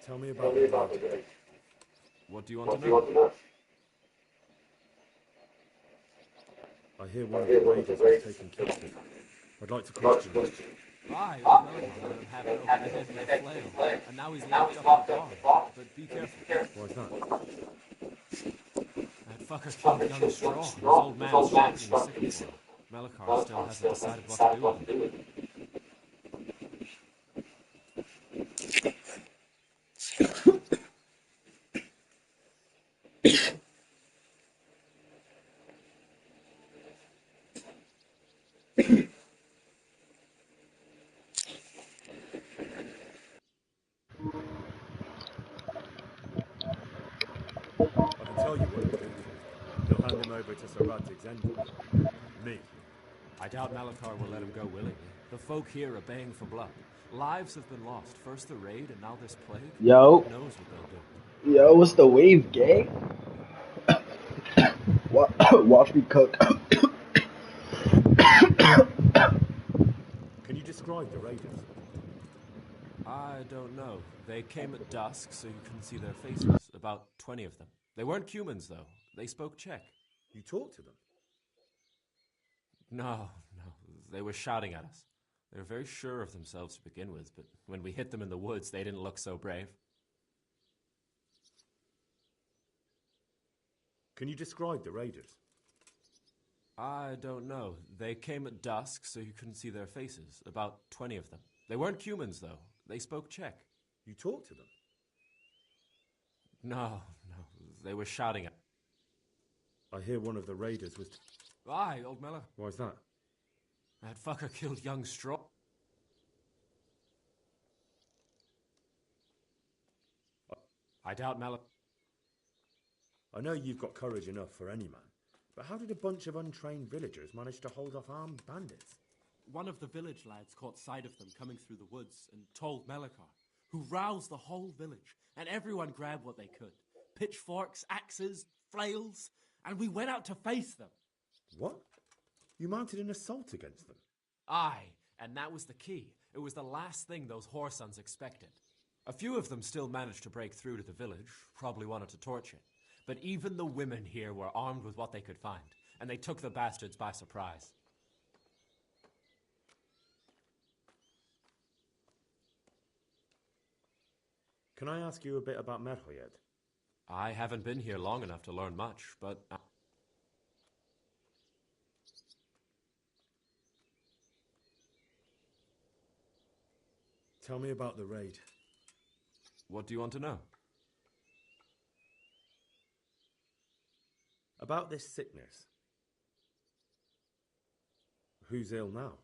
Tell me about the raid. What do you want to know? I hear one of the raiders was taken captive. I'd like to question him. Aye, old Melikar let him have it over the head with a flail, and now he's locked up in a barn. But be careful. Why's that? That fucker killed young Straw, and his old man's sharpening a sickle for him. Melikar still hasn't decided what to do with him. I can tell you what he'll do. He'll hand him over to Sir Radzig's envoy. Me. I doubt Melikar will let him go willingly. The folk here are baying for blood. Lives have been lost. First the raid, and now this plague. Yo. God knows what they'll do. Yo, what's the wave, gang? Watch me cook. Can you describe the raiders? I don't know. They came at dusk, so you couldn't see their faces. About 20 of them. They weren't humans, though. They spoke Czech. You talked to them? No. They were shouting at us. They were very sure of themselves to begin with, but when we hit them in the woods, they didn't look so brave. Can you describe the raiders? I don't know. They came at dusk, so you couldn't see their faces. About 20 of them. They weren't humans, though. They spoke Czech. You talked to them? No. They were shouting at... I hear one of the raiders was... Aye, old Meller. Why's that? That fucker killed young Straw. I doubt Meller... I know you've got courage enough for any man, but how did a bunch of untrained villagers manage to hold off armed bandits? One of the village lads caught sight of them coming through the woods and told Melikar, who roused the whole village, and everyone grabbed what they could. Pitchforks, axes, flails, and we went out to face them. What? You mounted an assault against them? Aye, and that was the key. It was the last thing those whoresons expected. A few of them still managed to break through to the village, probably wanted to torch it. But even the women here were armed with what they could find, and they took the bastards by surprise. Can I ask you a bit about Merhoyed? I haven't been here long enough to learn much, but... Tell me about the raid. What do you want to know? About this sickness. Who's ill now?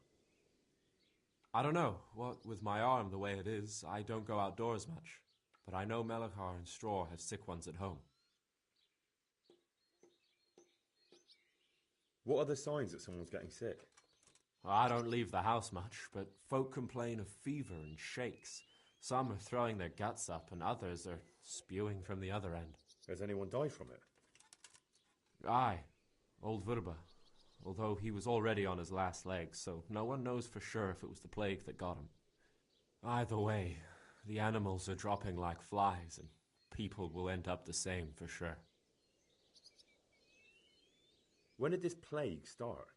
I don't know. What with my arm the way it is, I don't go outdoors much. But I know Melikar and Straw have sick ones at home. What are the signs that someone's getting sick? I don't leave the house much, but folk complain of fever and shakes. Some are throwing their guts up, and others are spewing from the other end. Has anyone died from it? Aye, old Vurba. Although he was already on his last legs, so no one knows for sure if it was the plague that got him. Either way, the animals are dropping like flies, and people will end up the same for sure. When did this plague start?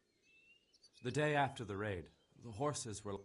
The day after the raid, the horses were...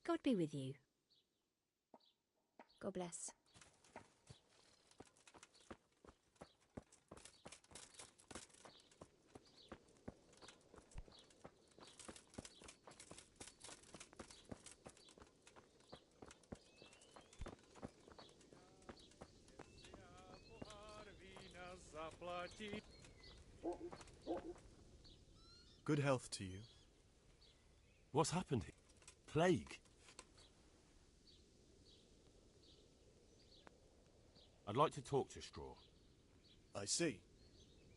God be with you. God bless. Good health to you. What's happened here? Plague? I'd like to talk to Straw. I see.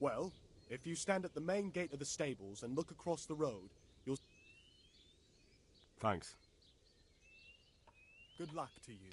Well, if you stand at the main gate of the stables and look across the road, you'll... Thanks. Good luck to you.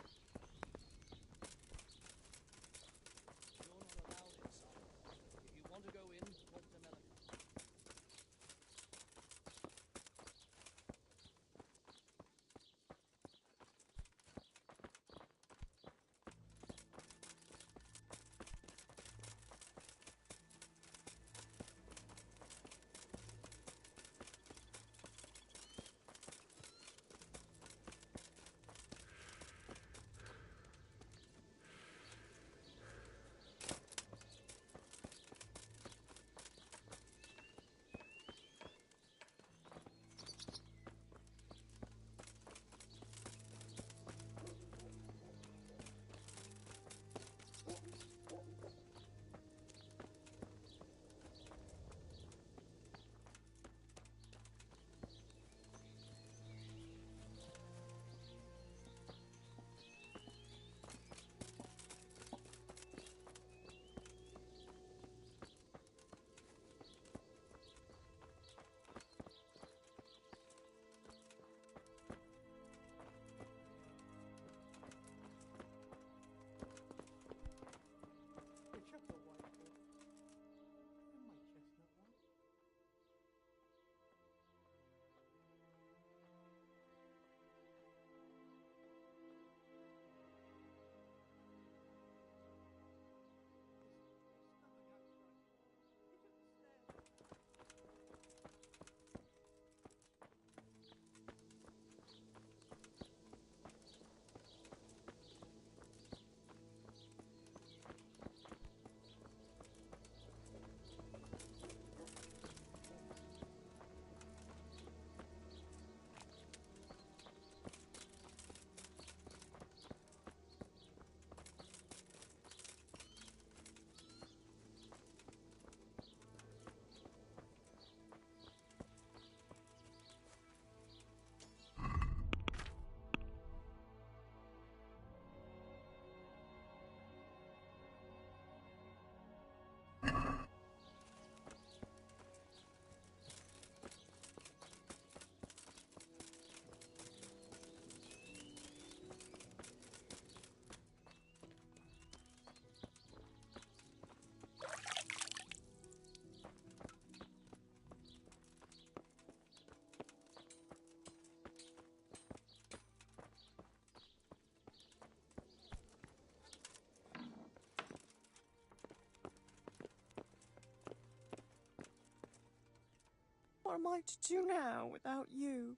What am I to do now without you?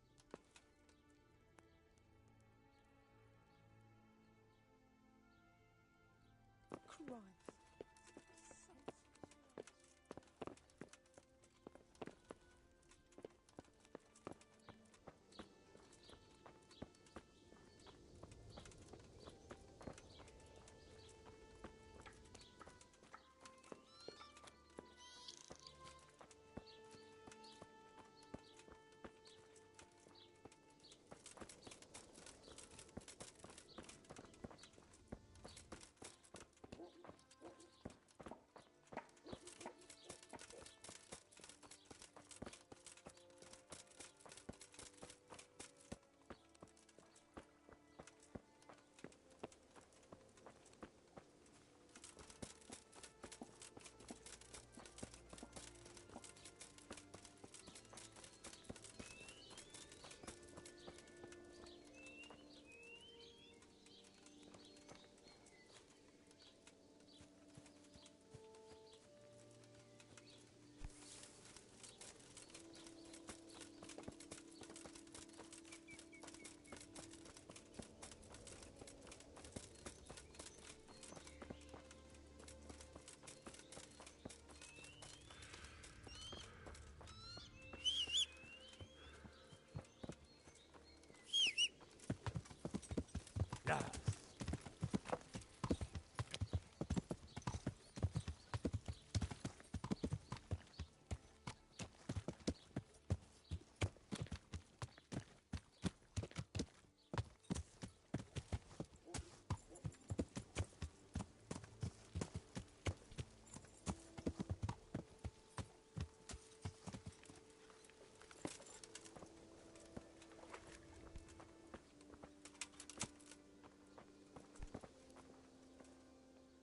Christ.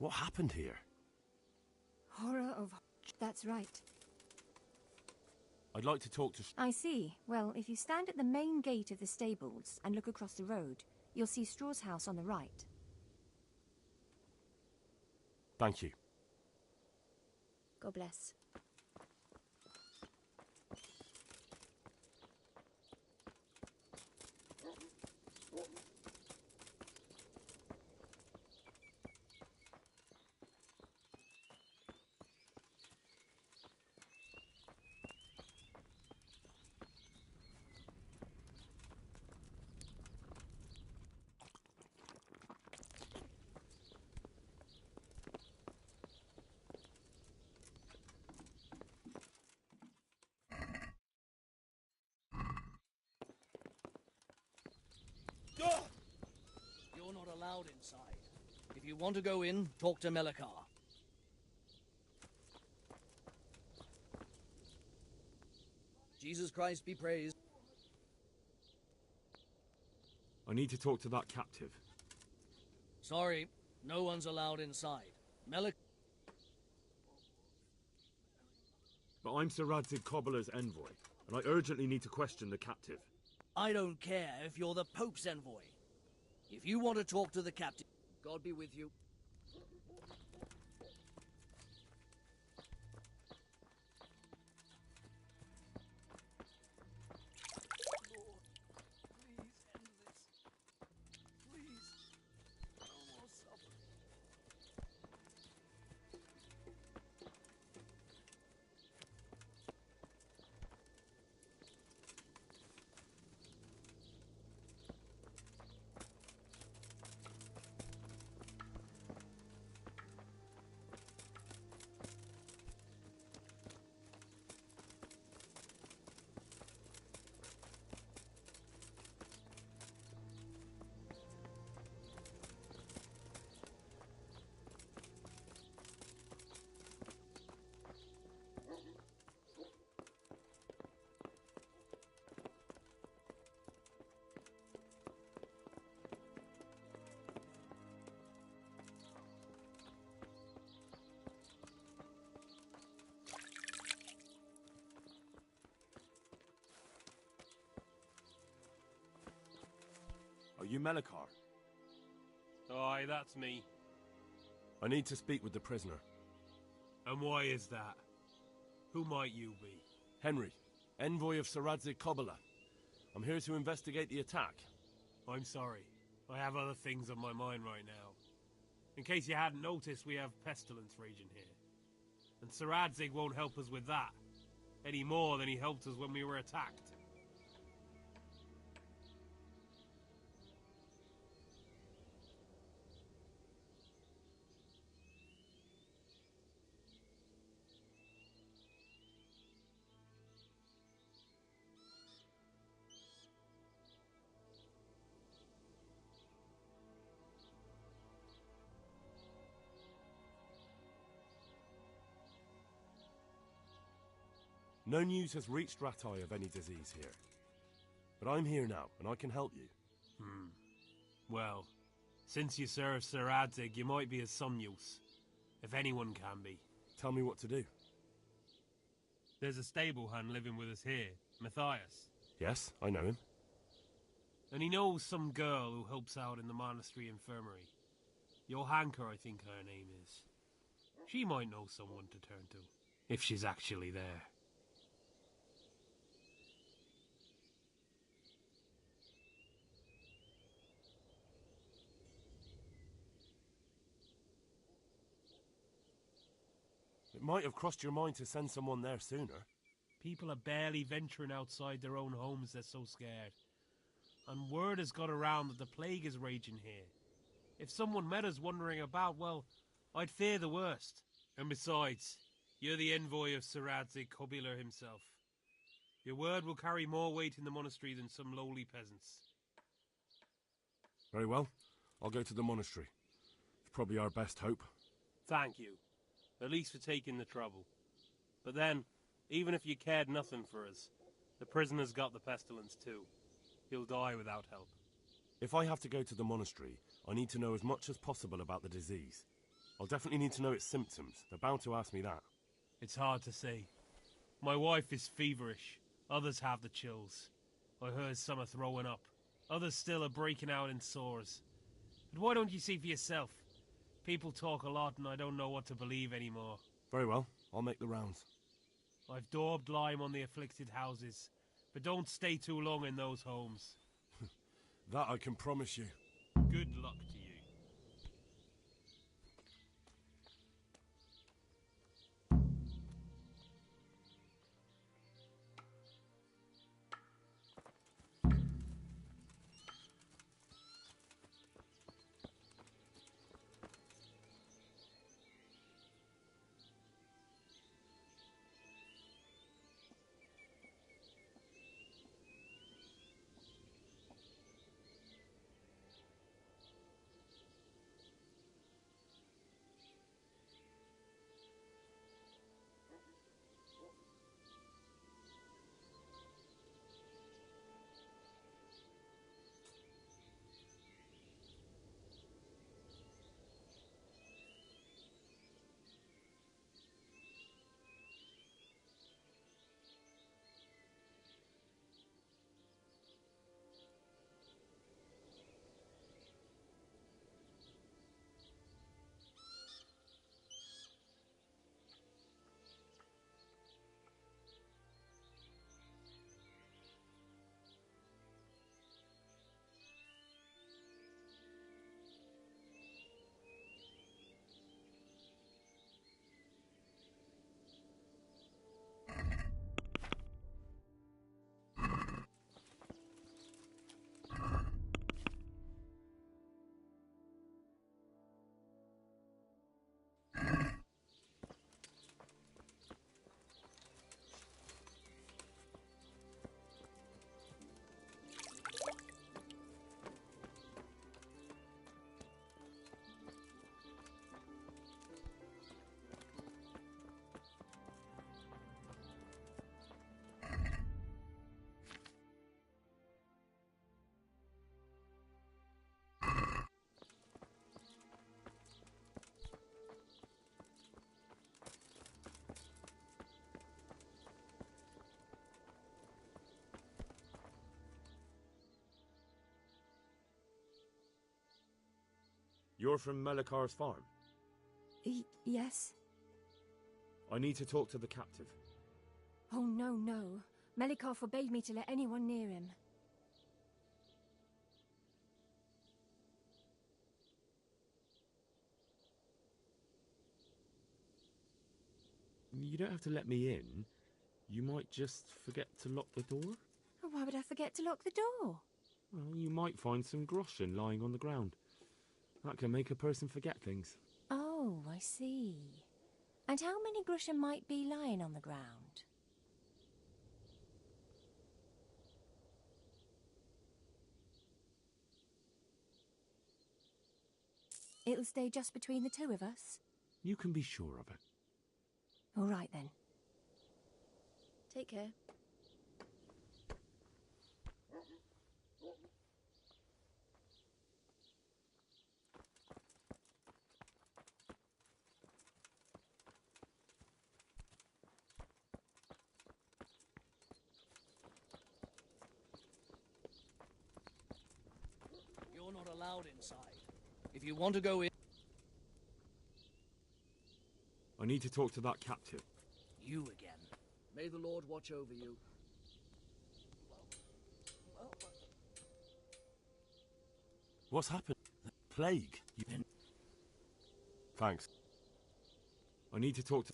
What happened here? Horror of... That's right. I'd like to talk to... I see. Well, if you stand at the main gate of the stables and look across the road, you'll see Straw's house on the right. Thank you. God bless. You're not allowed inside. If you want to go in, talk to Melikar. Jesus Christ be praised. I need to talk to that captive. Sorry, no one's allowed inside. Melikar... But I'm Sir Radzig Kobyla's envoy, and I urgently need to question the captive. I don't care if you're the Pope's envoy. If you want to talk to the captain, God be with you. Lord, please end this. Please, no more suffering. Are you Melikar? Aye, that's me. I need to speak with the prisoner. And why is that? Who might you be? Henry, envoy of Sir Radzig Kobyla. I'm here to investigate the attack. I'm sorry. I have other things on my mind right now. In case you hadn't noticed, we have pestilence raging here. And Sir Radzig won't help us with that, any more than he helped us when we were attacked. No news has reached Rattay of any disease here. But I'm here now, and I can help you. Well, since you serve Sir Radzig, you might be of some use. If anyone can be. Tell me what to do. There's a stable hand living with us here, Matthias. Yes, I know him. And he knows some girl who helps out in the monastery infirmary. Johanka, I think her name is. She might know someone to turn to, if she's actually there. It might have crossed your mind to send someone there sooner. People are barely venturing outside their own homes, they're so scared. And word has got around that the plague is raging here. If someone met us wandering about, well, I'd fear the worst. And besides, you're the envoy of Sir Radzig Kobyla himself. Your word will carry more weight in the monastery than some lowly peasants. Very well. I'll go to the monastery. It's probably our best hope. Thank you. At least for taking the trouble. But then, even if you cared nothing for us, the prisoner's got the pestilence too. He'll die without help. If I have to go to the monastery, I need to know as much as possible about the disease. I'll definitely need to know its symptoms. They're bound to ask me that. It's hard to say. My wife is feverish. Others have the chills. I heard some are throwing up. Others still are breaking out in sores. But why don't you see for yourself? People talk a lot and I don't know what to believe anymore. Very well. I'll make the rounds. I've daubed lime on the afflicted houses, but don't stay too long in those homes. That I can promise you. Good luck to you. You're from Melikar's farm? Yes? I need to talk to the captive. Oh, no, no. Melikar forbade me to let anyone near him. You don't have to let me in. You might just forget to lock the door. Why would I forget to lock the door? Well, you might find some groschen lying on the ground. That can make a person forget things. Oh, I see. And how many groschen might be lying on the ground? It'll stay just between the two of us? You can be sure of it. All right, then. Take care. You're not allowed inside. If you want to go in... I need to talk to that captive. You again. May the Lord watch over you. What's happened? The plague? Thanks. I need to talk to...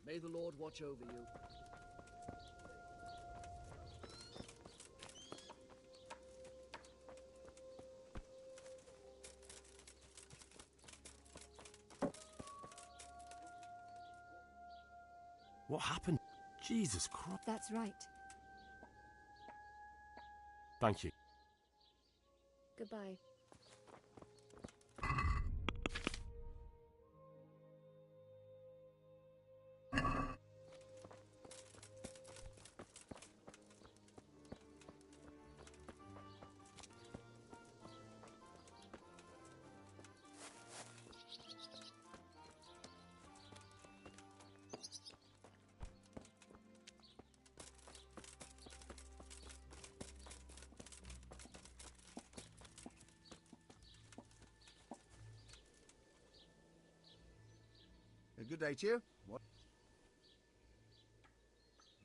May the Lord watch over you. What happened? Jesus Christ. That's right. Thank you. Goodbye. A good day to you. What?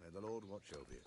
May the Lord watch over you.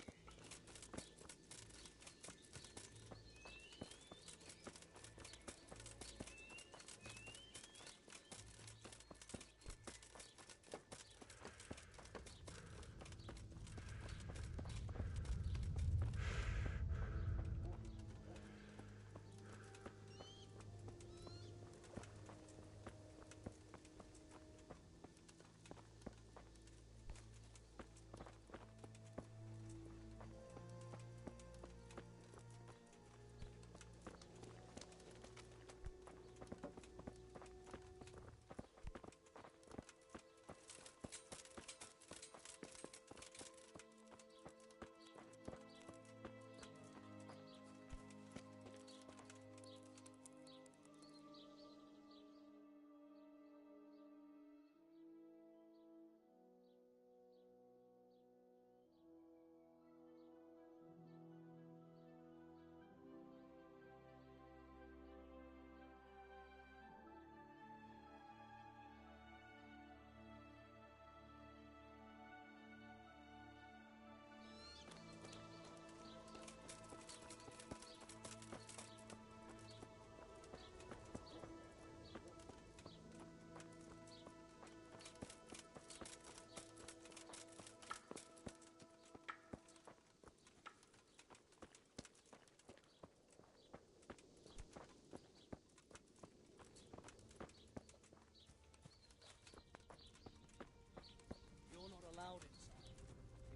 You're not allowed inside.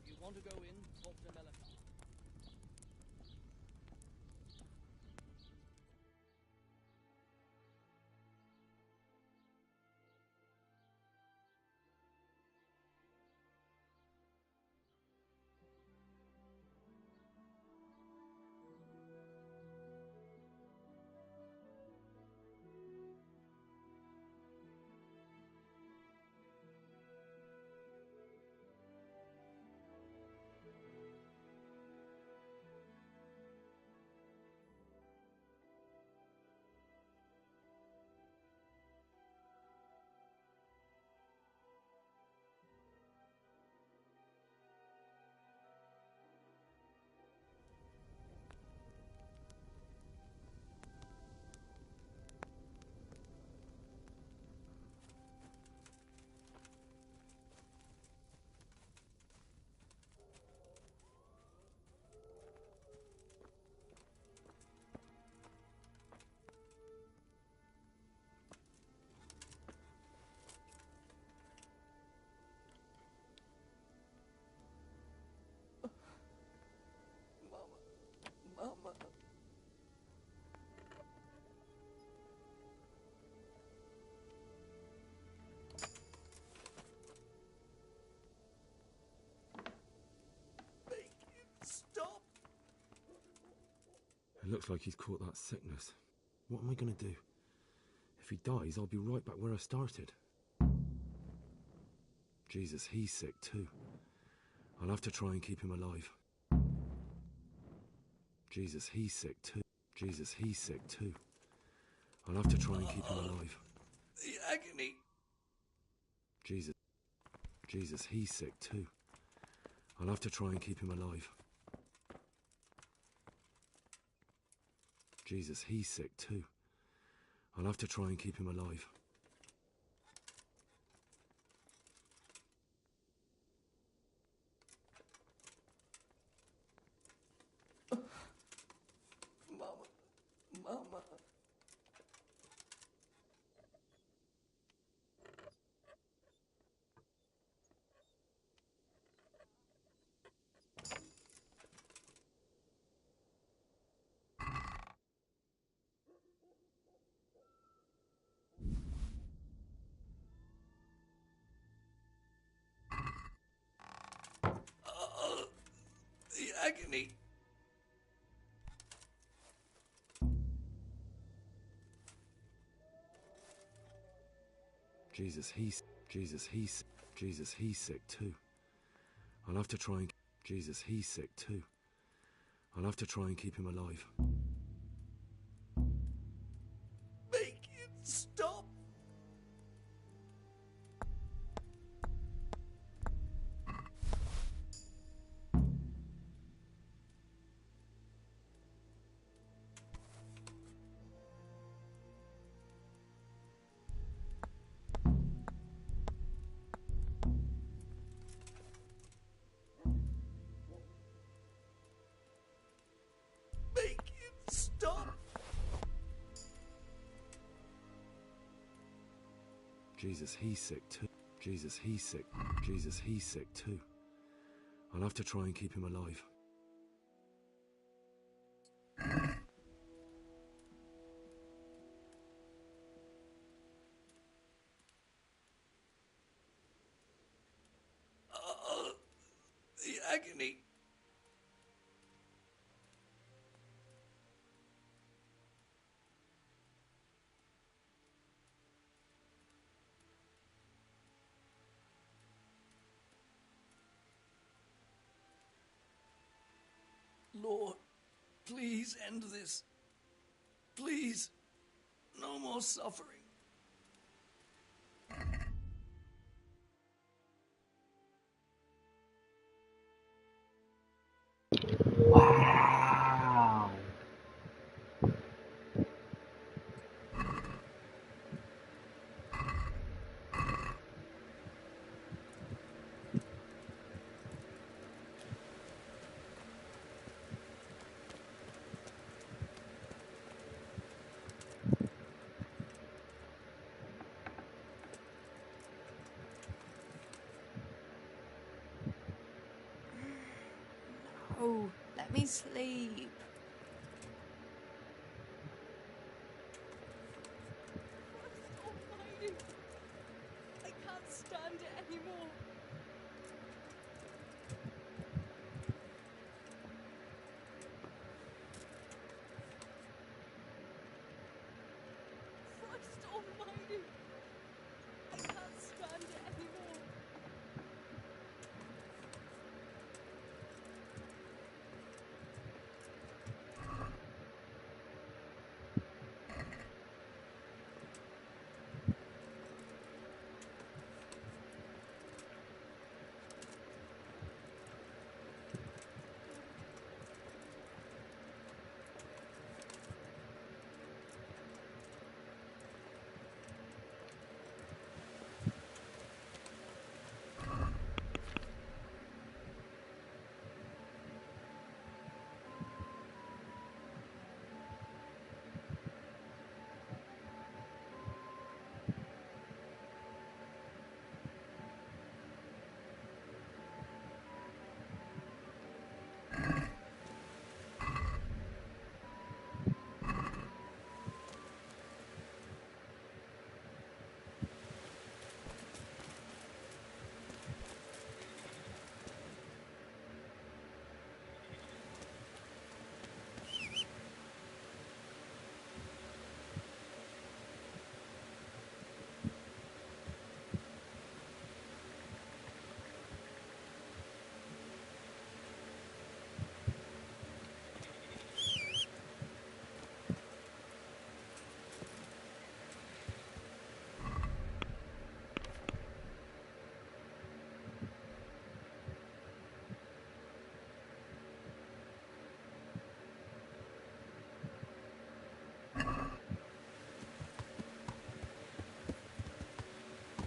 If you want to go in, talk to Melikar. Mama. Make it stop! It looks like he's caught that sickness. What am I going to do? If he dies, I'll be right back where I started. Jesus, he's sick too. I'll have to try and keep him alive. Jesus, he's sick too. Jesus, he's sick too. I'll have to try and keep him alive. The agony! Jesus, he's sick too. I'll have to try and keep him alive. Jesus, he's sick too. I'll have to try and keep him alive. Mama. The agony! Jesus, he's sick too. I'll have to try and... Jesus, he's sick too. I'll have to try and keep him alive. Make it stop! Jesus, he's sick too. Jesus, he's sick. Jesus, he's sick too. I'll have to try and keep him alive. The agony. Lord, please end this. Please, no more suffering. Wow. Oh, let me sleep. Almighty, I can't stand it anymore. Christ Almighty, I can't stand it anymore.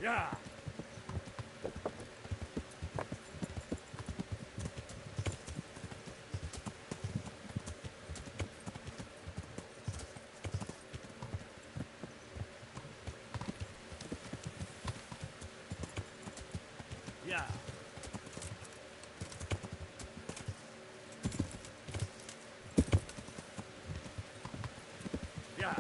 Yeah! Yeah! Yeah!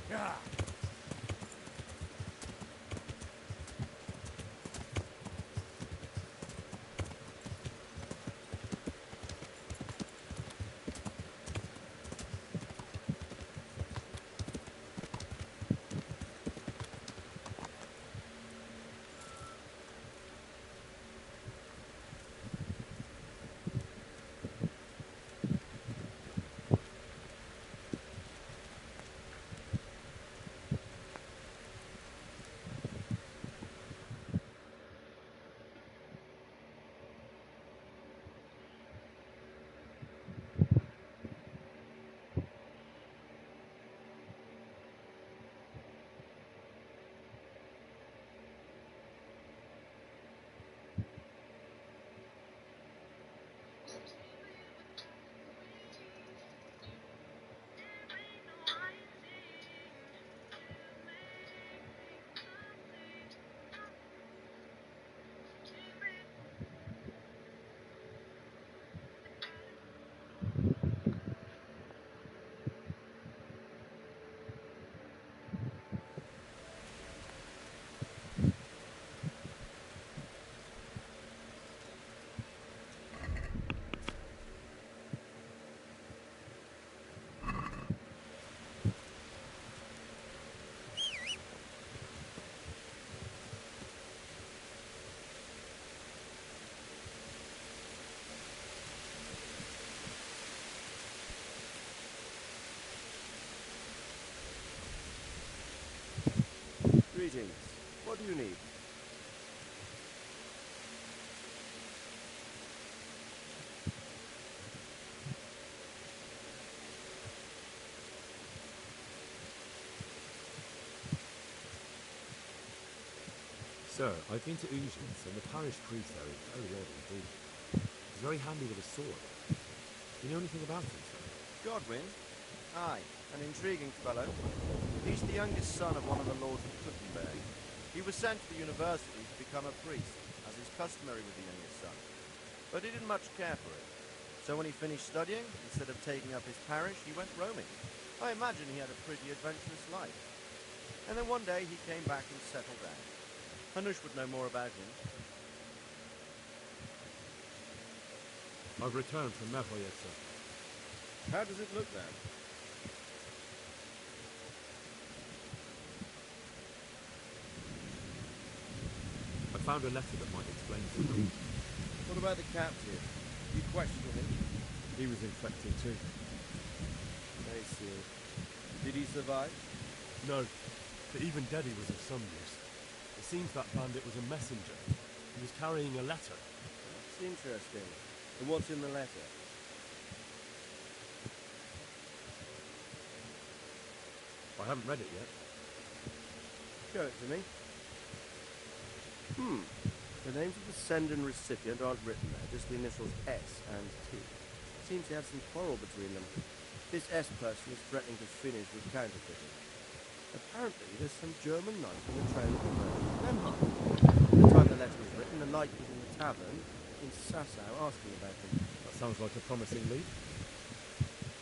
Yeah! Greetings. What do you need? Sir, I've been to Ugins, and the parish priest there is very odd indeed. He's very handy with a sword. Do you know anything about him, sir? Godwin? Aye, an intriguing fellow. He's the youngest son of one of the lords of Kuttenberg. He was sent to the university to become a priest, as is customary with the youngest son. But he didn't much care for it. So when he finished studying, instead of taking up his parish, he went roaming. I imagine he had a pretty adventurous life. And then one day he came back and settled down. Hanush would know more about him. I've returned from Merhoyet, sir. How does it look then? I found a letter that might explain something. What about the captive? You questioned him? He was infected too. I see. Did he survive? No, but even dead he was of some use. It seems that bandit was a messenger. He was carrying a letter. That's interesting. And what's in the letter? I haven't read it yet. Show it to me. The names of the sender and recipient aren't written there, just the initials S and T. Seems to have some quarrel between them. This S person is threatening to finish with counterfeiting. Apparently, there's some German knight on the trail of the murder of Lemhart. At the time the letter was written, a knight was in the tavern in Sasau asking about him. That sounds like a promising lead.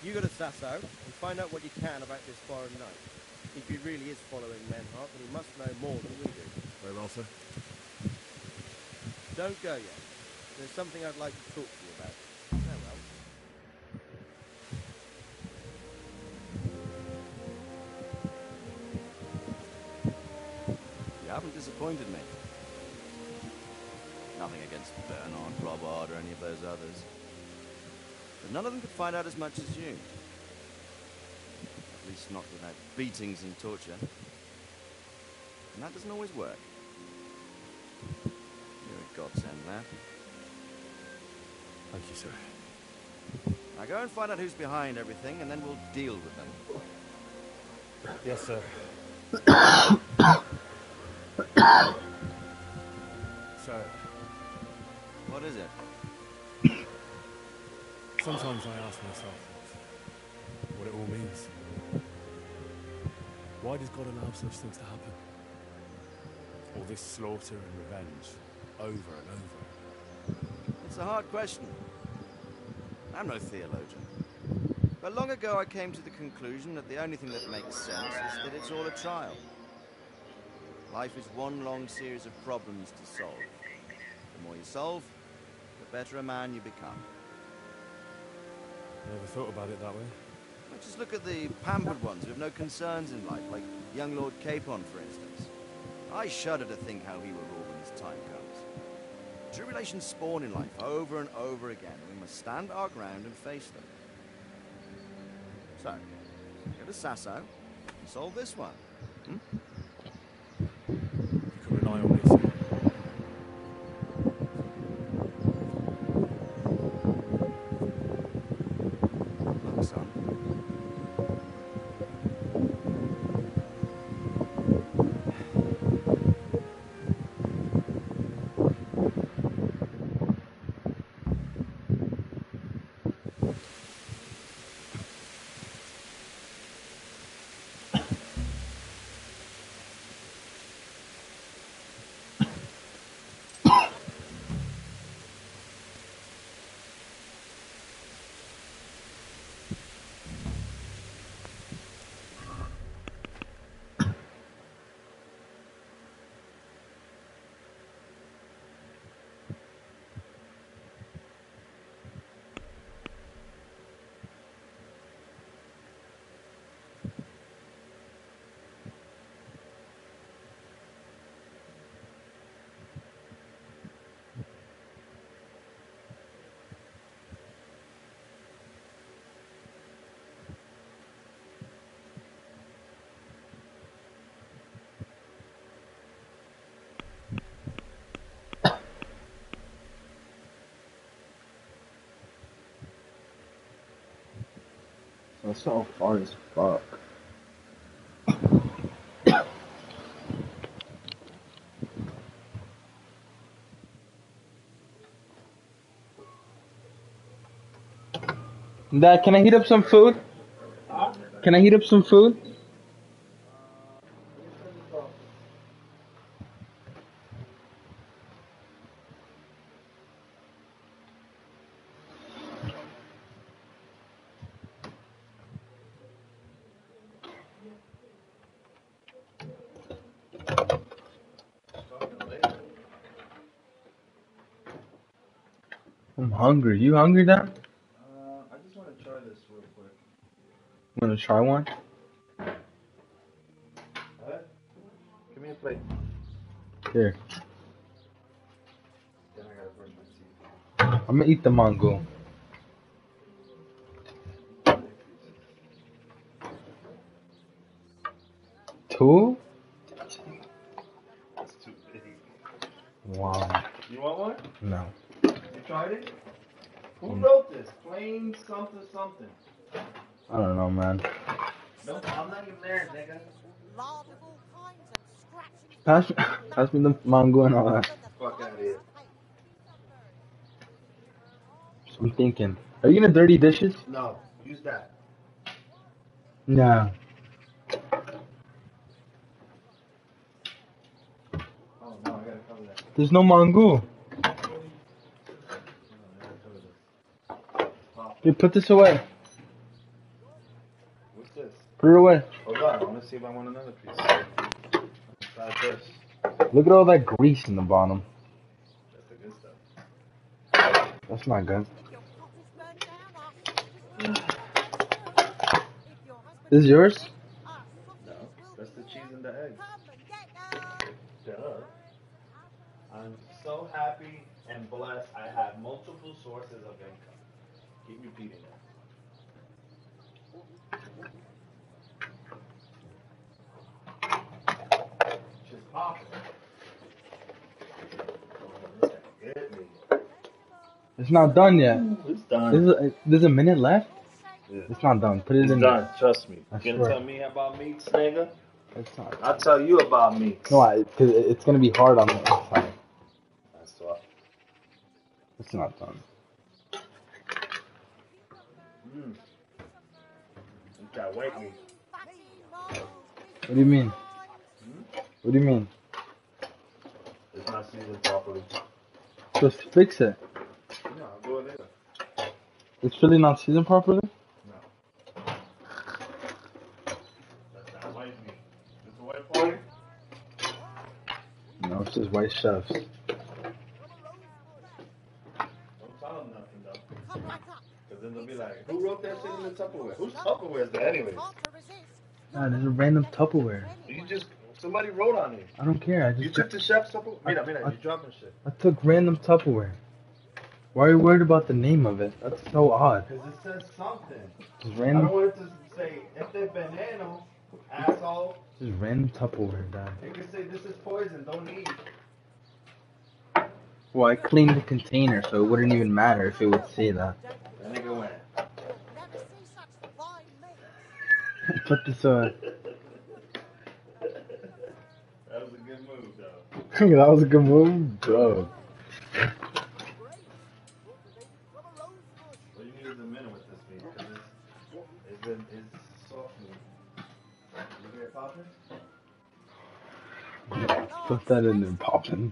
You go to Sasau and find out what you can about this foreign knight. If he really is following Menhart, then he must know more than we do. Very well, sir. Don't go yet. There's something I'd like to talk to you about. Farewell. You haven't disappointed me. Nothing against Bernard, Robard, or any of those others. But none of them could find out as much as you. At least not without beatings and torture. And that doesn't always work. You're a godsend, lad. Thank you, sir. Now go and find out who's behind everything, and then we'll deal with them. Yes, sir. Sir. What is it? Sometimes I ask myself what it all means. Why does God allow such things to happen? All this slaughter and revenge, over and over. It's a hard question. I'm no theologian. But long ago I came to the conclusion that the only thing that makes sense is that it's all a trial. Life is one long series of problems to solve. The more you solve, the better a man you become. I never thought about it that way. Well, just look at the pampered ones who have no concerns in life, like young Lord Capon, for instance. I shudder to think how he will rule when his time comes. Tribulations spawn in life over and over again, and we must stand our ground and face them. So, go to Sasau and solve this one. You can rely on me, sir. Look, son. That's so far as fuck. Dad, can I heat up some food? Can I heat up some food? I'm hungry. You hungry, Dad? I just want to try this real quick. Wanna try one? Alright? Give me a plate. Here. Then I gotta brush my teeth. I'm gonna eat the mango. Two? It's too big. Wow. You want one? No. You tried it? Who wrote this? Plain something something. I don't know, man. No, I'm not even there, nigga. Pass me the mango and all that. Fuck out of here. I'm thinking. Are you gonna dirty dishes? No, use that. Nah. Oh no, I gotta cover that. There's no mango. Hey, put this away. What's this? Put it away. Hold on, I wanna see if I want another piece. Try this. Look at all that grease in the bottom. That's the good stuff. That's not good. This is yours? No, that's the cheese and the egg. Duh. I'm so happy and blessed I have multiple sources of income. Keep repeating that. Just popping. Get me. It's not done yet. It's done. There's a minute left? Yeah. It's not done. Put it It's in done. there. Trust me. I You gonna swear. tell me about meats, nigga? It's not. I'll tell you about meats. No, because it's gonna be hard on the inside. That's what. It's not done. You got white meat. What do you mean? What do you mean? It's not seasoned properly. Just fix it. No, I'll do it later. It's really not seasoned properly? No. That's not white meat. It's a white party? No, it's just white chefs. Don't tell them nothing, though. Because then they'll be like, who wrote that shit in the Tupperware? Whose Tupperware is that anyways? Ah, there's a random Tupperware. Somebody wrote on it. I don't care. You took the chef's Tupperware? Mira, you're dropping shit. I took random Tupperware. Why are you worried about the name of it? That's so odd. Because it says something. Just I random. don't want it to say, este veneno, asshole. Just random Tupperware, Dad. It can say, this is poison, don't eat. Well, I cleaned the container, so it wouldn't even matter if it would say that. That nigga went. Put this, That was a good move, though. that was a good move, bro. What you need is a minute with this meat, because it's soft meat. You hear it popping? Put that in there, poppin'.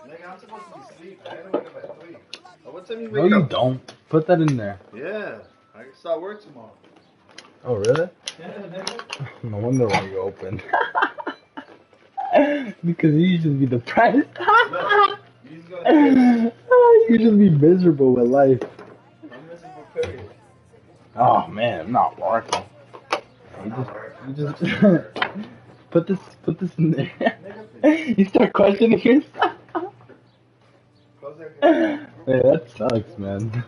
Nigga, I'm supposed to be asleep. I gotta wake up at 3. What time you No, wake you up? don't. Put that in there. Yeah, I can start work tomorrow. Oh, really? Yeah, nigga. No wonder why you open. Because you should be depressed. You should be miserable with life. I'm miserable, period. Oh man, I'm not working. You just put this in there. You start questioning yourself. Hey, that sucks, man.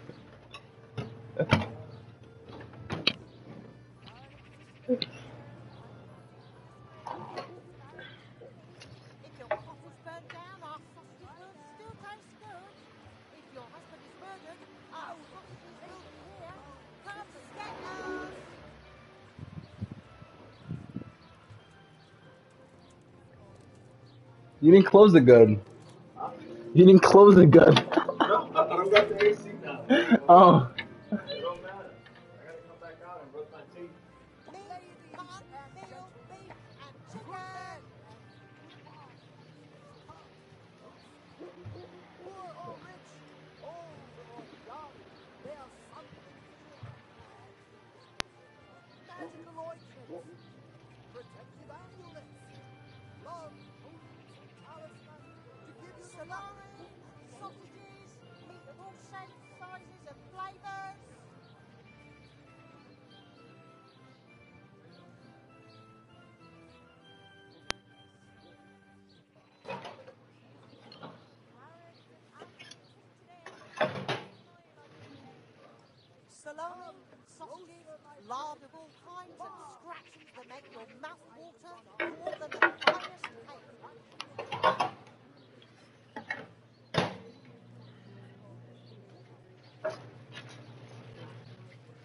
You didn't close it good. You didn't close it good. No, I don't got the AC now. Oh. It don't matter. I gotta come back out and brush my teeth. Magical ointments, protective amulets, love, potions, and talismans to give you salami, sausages, meat of all shapes, sizes, and flavours. Salami, sausages, lard of all kinds, and scratchings that make your mouth water more than the finest cake.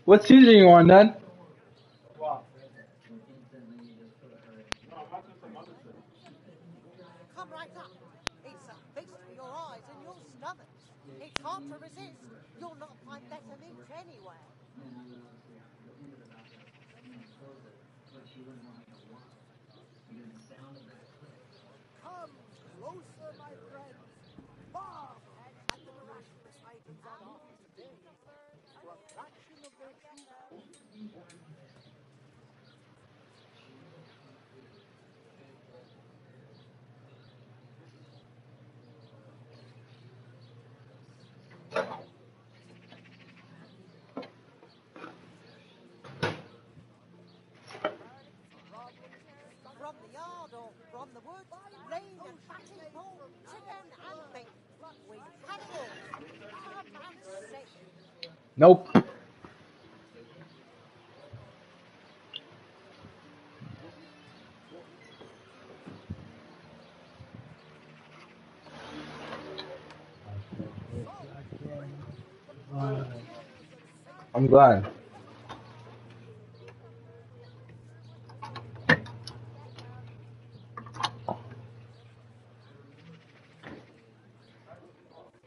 What season you on, Dad? Come right up. It's a feast for your eyes and your stomachs. It's hard to resist. You'll not find better meat anywhere. Come closer, my friends. Marvel at the miraculous items on offer today for a fraction of their true value. From the yard or from the woods, lean and fatty pork, chicken and beef. We have it all. Come and see. Nope. I'm glad.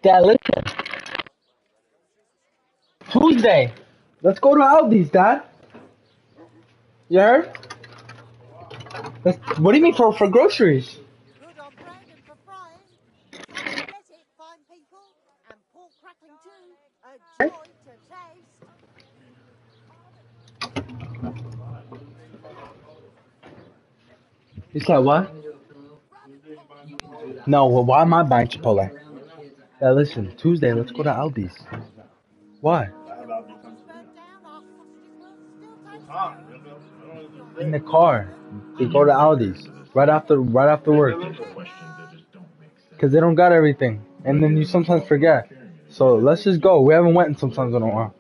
Dad, listen. Tuesday. Let's go to Aldi's, Dad. You heard? What do you mean for groceries? Good on bread and for frying. Come and get it, fine people. And pork crackling too. A joy to taste. You said what? No, well, why am I buying Chipotle? Yeah, listen, Tuesday, let's go to Aldi's. Why? In the car. We go to Aldi's right after work. Cause they don't got everything, and then you sometimes forget. So let's just go. We haven't went in sometimes in a while.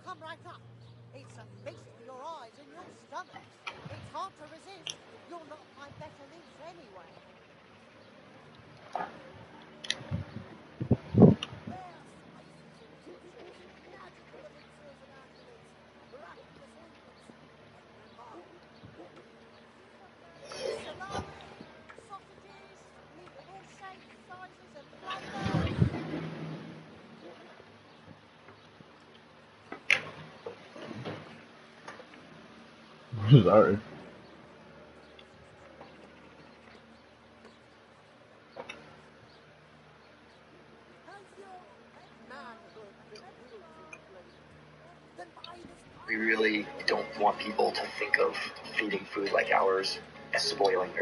Come right up. It's a feast for your eyes and your stomachs. It's hard to resist. You'll not find better meat anywhere. Salami, sausages, meat of all shapes, sizes, and flavours. Sorry. We really don't want people to think of feeding food like ours as spoiling their